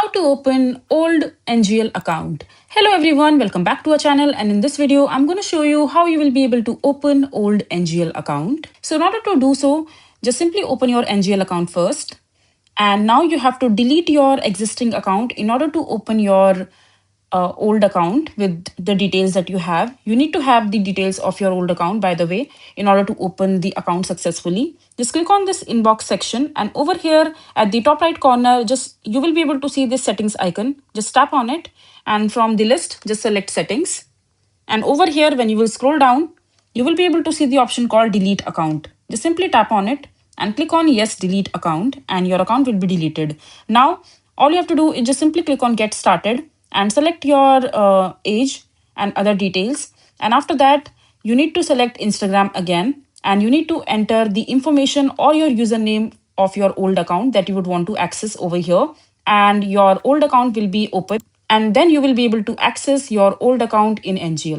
How to open old NGL account. Hello everyone, welcome back to our channel, and in this video I'm going to show you how you will be able to open old NGL account. So in order to do so, just simply open your NGL account first, and now you have to delete your existing account in order to open your old account with the details that you have. You need to have the details of your old account, by the way, in order to open the account successfully. Just click on this inbox section, and over here at the top right corner, just you will be able to see this settings icon. Just tap on it, and from the list, just select settings. And over here, when you will scroll down, you will be able to see the option called delete account. Just simply tap on it and click on yes, delete account, and your account will be deleted. Now, all you have to do is just simply click on get started and select your age and other details. And after that, you need to select Instagram again, and you need to enter the information or your username of your old account that you would want to access over here, and your old account will be open, and then you will be able to access your old account in NGL.